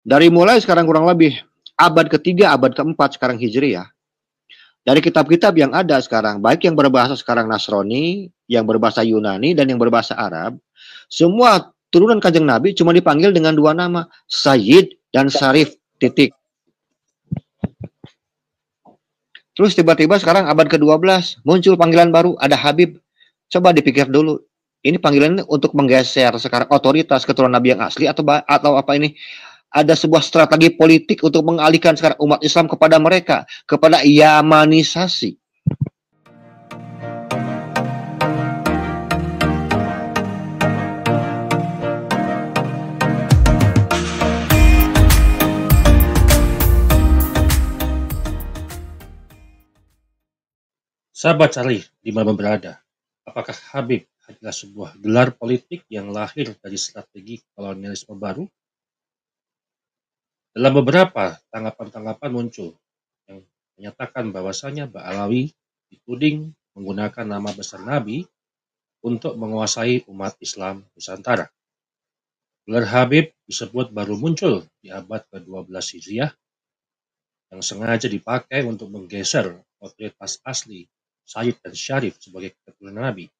Dari mulai sekarang kurang lebih abad ketiga, abad keempat sekarang Hijriyah, dari kitab-kitab yang ada sekarang, baik yang berbahasa sekarang Nasrani, yang berbahasa Yunani, dan yang berbahasa Arab, semua turunan Kanjeng Nabi cuma dipanggil dengan dua nama, Sayyid dan Syarif, titik. Terus tiba-tiba sekarang abad ke-12 muncul panggilan baru, ada Habib. Coba dipikir dulu, ini panggilan untuk menggeser sekarang otoritas keturunan Nabi yang asli atau apa ini? Ada sebuah strategi politik untuk mengalihkan sekarang umat Islam kepada mereka, kepada Yamanisasi. Sahabat Charlie, di mana berada? Apakah Habib adalah sebuah gelar politik yang lahir dari strategi kolonialisme baru? Dalam beberapa tanggapan-tanggapan muncul yang menyatakan bahwasanya Ba'alawi dituding menggunakan nama besar Nabi untuk menguasai umat Islam Nusantara. Gelar Habib disebut baru muncul di abad ke-12 Hijriah yang sengaja dipakai untuk menggeser otoritas asli Sayyid dan Syarif sebagai keturunan Nabi.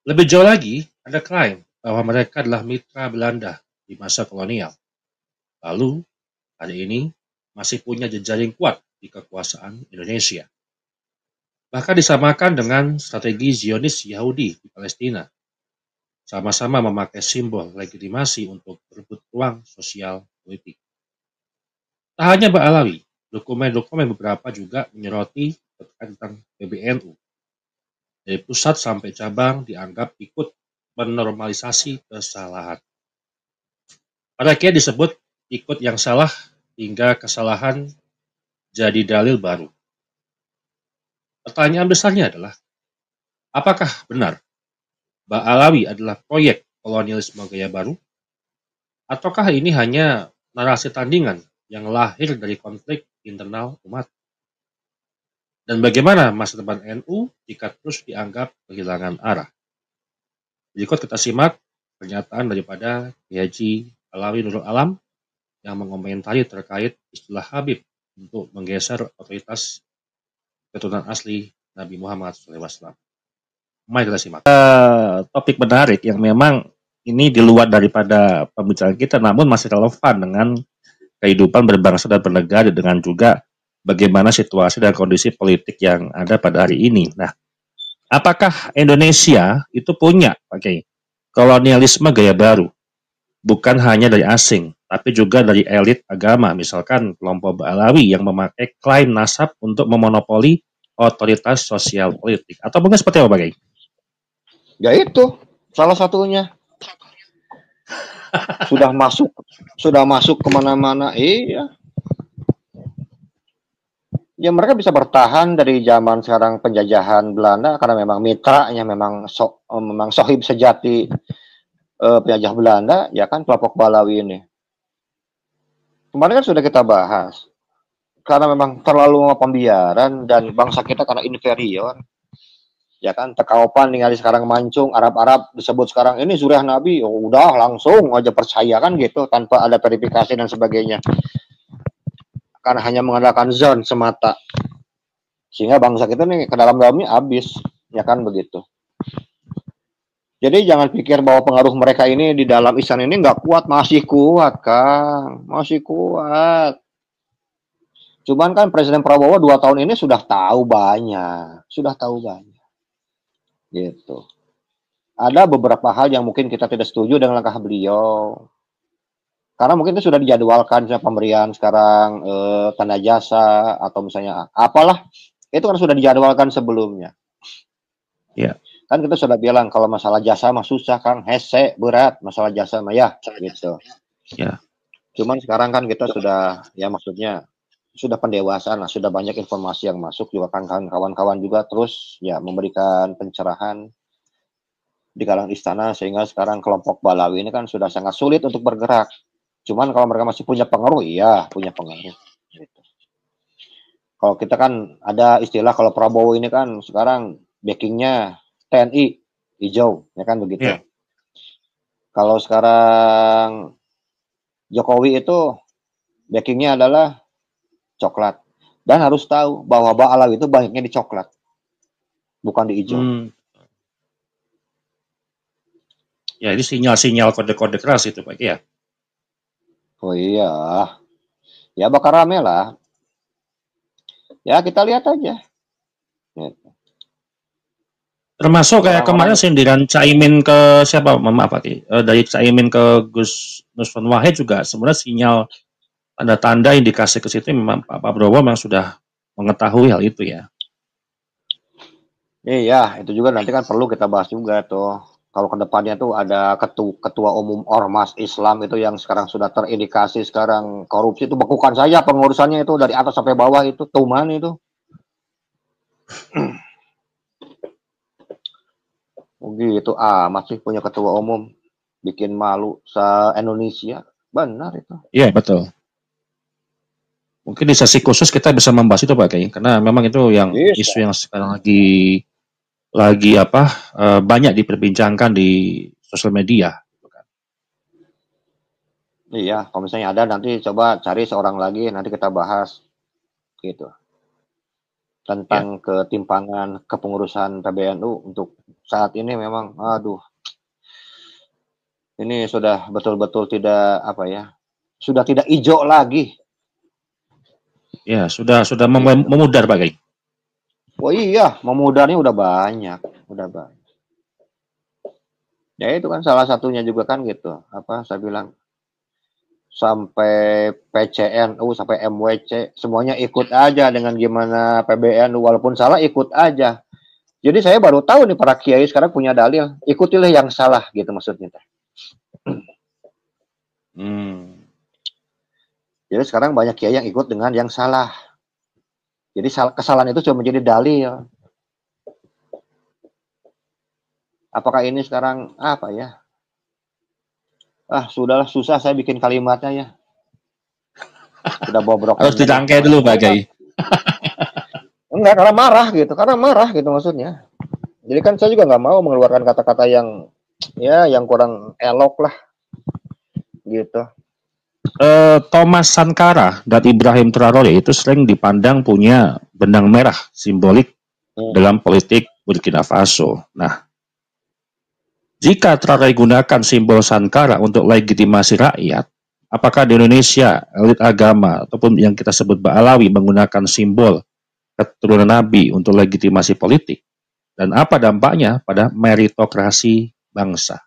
Lebih jauh lagi, ada klaim bahwa mereka adalah mitra Belanda di masa kolonial. Lalu, hari ini masih punya jejaring kuat di kekuasaan Indonesia. Bahkan disamakan dengan strategi Zionis Yahudi di Palestina. Sama-sama memakai simbol legitimasi untuk berebut ruang sosial politik. Tak hanya Ba'alawi, dokumen-dokumen beberapa juga menyoroti tentang PBNU. Dari pusat sampai cabang dianggap ikut menormalisasi kesalahan. Pada akhirnya disebut ikut yang salah hingga kesalahan jadi dalil baru. Pertanyaan besarnya adalah, apakah benar Ba'alawi adalah proyek kolonialisme gaya baru? Ataukah ini hanya narasi tandingan yang lahir dari konflik internal umat? Dan bagaimana masa depan NU jika terus dianggap kehilangan arah? Berikut kita simak pernyataan daripada Kiai Haji Alawi Nurul Alam yang mengomentari terkait istilah Habib untuk menggeser otoritas keturunan asli Nabi Muhammad SAW. Mari kita simak. Topik menarik yang memang ini di luar daripada pembicaraan kita, namun masih relevan dengan kehidupan berbangsa dan bernegara dengan juga bagaimana situasi dan kondisi politik yang ada pada hari ini. Nah, apakah Indonesia itu punya kolonialisme gaya baru? Bukan hanya dari asing, tapi juga dari elit agama, misalkan kelompok Ba'alawi yang memakai klaim nasab untuk memonopoli otoritas sosial politik. Atau mungkin seperti apa, Bagai? Ya itu salah satunya. sudah masuk kemana-mana. Iya. Ya mereka bisa bertahan dari zaman sekarang penjajahan Belanda karena memang mitranya memang sohib sejati penjajah Belanda, ya kan, kelompok Ba'alawi ini. Kemarin kan sudah kita bahas. Karena memang terlalu pembiaran dan bangsa kita karena inferior. Ya kan, Tekaupan tinggal sekarang mancung, Arab-Arab disebut sekarang ini Zuriah Nabi, oh, udah langsung aja percaya kan gitu tanpa ada verifikasi dan sebagainya. Karena hanya mengandalkan zon semata. Sehingga bangsa kita nih ke dalam-dalamnya habis, ya kan begitu. Jadi jangan pikir bahwa pengaruh mereka ini di dalam Islam ini nggak kuat, masih kuat, Kang, masih kuat. Cuman kan Presiden Prabowo 2 tahun ini sudah tahu banyak, gitu. Ada beberapa hal yang mungkin kita tidak setuju dengan langkah beliau. Karena mungkin itu sudah dijadwalkan misalnya pemberian sekarang tanda jasa atau misalnya apalah, itu kan sudah dijadwalkan sebelumnya. Ya. Kan kita sudah bilang kalau masalah jasa mah susah, Kang, hese berat masalah jasa mah ya gitu. Ya. Cuman sekarang kan kita sudah, ya maksudnya sudah pendewasaan lah, sudah banyak informasi yang masuk juga kan kawan-kawan juga terus ya memberikan pencerahan di kalangan istana sehingga sekarang kelompok Ba'alawi ini kan sudah sangat sulit untuk bergerak. Cuman kalau mereka masih punya pengaruh, iya punya pengaruh. Gitu. Kalau kita kan ada istilah kalau Prabowo ini kan sekarang backingnya TNI hijau, ya kan begitu. Ya. Kalau sekarang Jokowi itu backingnya adalah coklat. Dan harus tahu bahwa Ba'alawi itu banyaknya di coklat, bukan di hijau. Ya, ini sinyal-sinyal kode-kode keras itu Pak ya. Oh iya, ya bakal rame lah. Ya kita lihat aja. Termasuk kayak Orang-orang kemarin sindiran Caimin ke siapa? Maaf Pak, dari Caimin ke Gus Nusron Wahid juga sebenarnya sinyal tanda-tanda indikasi ke situ memang Pak Prabowo memang sudah mengetahui hal itu ya. iya, itu juga nanti kan perlu kita bahas juga tuh. Kalau kedepannya tuh ada ketua umum ormas Islam itu yang sekarang sudah terindikasi sekarang korupsi itu bekukan saja pengurusannya itu dari atas sampai bawah itu tuman itu. Begitu masih punya ketua umum bikin malu se-Indonesia. Benar itu. Iya betul. Mungkin di sesi khusus kita bisa membahas itu Pak Kiai, karena memang itu yang isu yang sekarang lagi banyak diperbincangkan di sosial media. Iya, kalau misalnya ada nanti coba cari seorang lagi nanti kita bahas gitu tentang ketimpangan kepengurusan PBNU untuk saat ini memang aduh ini sudah betul-betul tidak sudah tidak hijau lagi. Ya, sudah memudar Pak Kiai. Oh iya, memudarnya udah banyak. Ya itu kan salah satunya juga kan gitu. Saya bilang sampai PCNU sampai MWC semuanya ikut aja dengan gimana PBNU walaupun salah ikut aja. Jadi saya baru tahu nih para kiai sekarang punya dalil, ikutilah yang salah gitu maksudnya. Jadi sekarang banyak kiai yang ikut dengan yang salah. Jadi kesalahan itu cuma menjadi dalil. Apakah ini sekarang sudahlah susah saya bikin kalimatnya ya. Sudah bobrok. Harus dirangkai dulu Pak Kiai. Enggak, karena marah gitu maksudnya. Jadi kan saya juga nggak mau mengeluarkan kata-kata yang kurang elok lah gitu. Thomas Sankara dan Ibrahim Traore itu sering dipandang punya benang merah simbolik dalam politik Burkina Faso. Nah, jika Traore gunakan simbol Sankara untuk legitimasi rakyat, apakah di Indonesia elit agama ataupun yang kita sebut Ba'alawi menggunakan simbol keturunan Nabi untuk legitimasi politik? Dan apa dampaknya pada meritokrasi bangsa?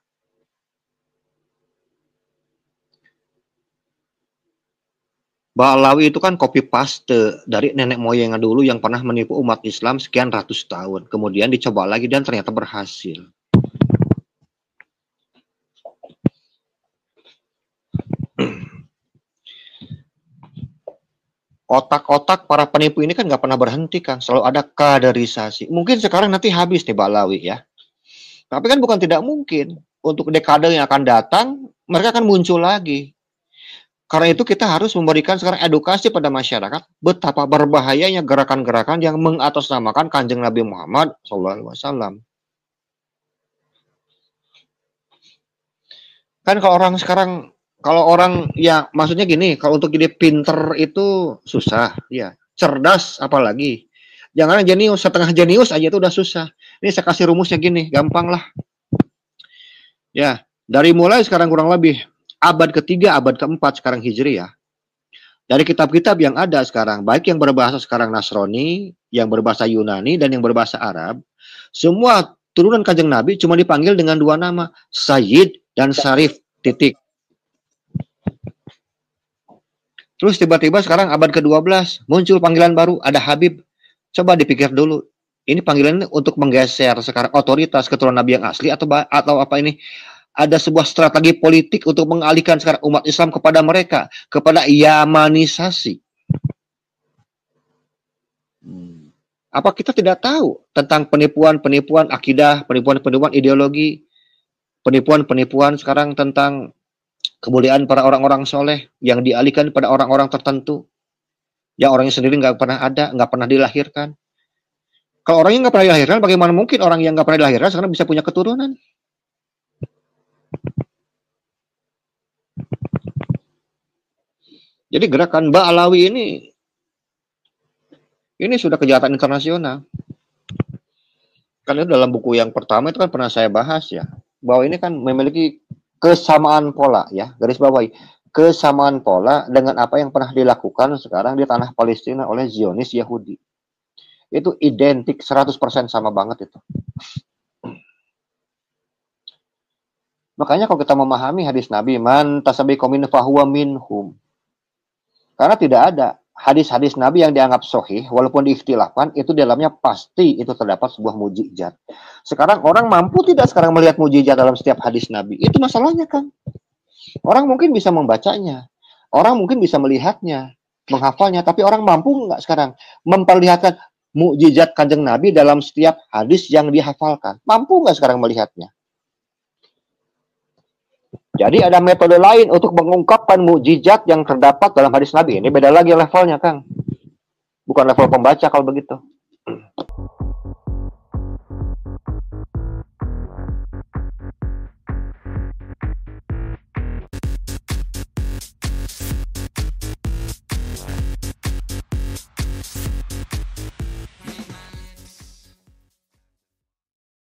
Ba'alawi itu kan copy paste dari nenek moyang dulu yang pernah menipu umat Islam sekian ratus tahun. Kemudian dicoba lagi dan ternyata berhasil. Otak-otak para penipu ini kan nggak pernah berhenti kan. Selalu ada kaderisasi. Mungkin sekarang nanti habis nih Ba'alawi ya. Tapi kan bukan tidak mungkin. Untuk dekade yang akan datang, mereka akan muncul lagi. Karena itu kita harus memberikan sekarang edukasi pada masyarakat betapa berbahayanya gerakan-gerakan yang mengatasnamakan Kanjeng Nabi Muhammad SAW. Kan kalau orang ya maksudnya gini, kalau untuk jadi pinter itu susah, ya. Cerdas apalagi. Jangan jenius, setengah jenius aja itu udah susah. Ini saya kasih rumusnya gini, gampang lah. Ya, dari mulai sekarang kurang lebih abad ketiga, abad keempat sekarang Hijri ya. Dari kitab-kitab yang ada sekarang, baik yang berbahasa sekarang Nasrani, yang berbahasa Yunani, dan yang berbahasa Arab, semua turunan Kanjeng Nabi cuma dipanggil dengan dua nama, Sayyid dan Syarif, titik. Terus tiba-tiba sekarang abad ke-12, muncul panggilan baru, ada Habib. Coba dipikir dulu, ini panggilan untuk menggeser sekarang otoritas keturunan Nabi yang asli atau apa ini? Ada sebuah strategi politik untuk mengalihkan sekarang umat Islam kepada mereka, kepada Yamanisasi. Apa kita tidak tahu tentang penipuan-penipuan akidah, penipuan-penipuan ideologi, penipuan-penipuan sekarang tentang kemuliaan para orang-orang soleh yang dialihkan pada orang-orang tertentu, yang orangnya sendiri nggak pernah ada, nggak pernah dilahirkan. Kalau orangnya nggak pernah dilahirkan, bagaimana mungkin orang yang nggak pernah dilahirkan sekarang bisa punya keturunan? Jadi gerakan Ba'alawi ini sudah kejahatan internasional. Karena dalam buku yang pertama itu kan pernah saya bahas ya, bahwa ini kan memiliki kesamaan pola ya, garis bawahi, kesamaan pola dengan apa yang pernah dilakukan sekarang di tanah Palestina oleh Zionis Yahudi. Itu identik 100% sama banget itu. Makanya kalau kita memahami hadis Nabi, man tasabiqu min fahuwa minhum. Karena tidak ada hadis-hadis Nabi yang dianggap sahih, walaupun diikhtilafkan, itu di dalamnya pasti itu terdapat sebuah mujizat. Sekarang orang mampu tidak sekarang melihat mujizat dalam setiap hadis Nabi? Itu masalahnya kan. Orang mungkin bisa membacanya, orang mungkin bisa melihatnya, menghafalnya, tapi orang mampu nggak sekarang memperlihatkan mukjizat Kanjeng Nabi dalam setiap hadis yang dihafalkan? Mampu nggak sekarang melihatnya? Jadi ada metode lain untuk mengungkapkan mukjizat yang terdapat dalam hadis Nabi. Ini beda lagi levelnya, Kang. Bukan level pembaca kalau begitu.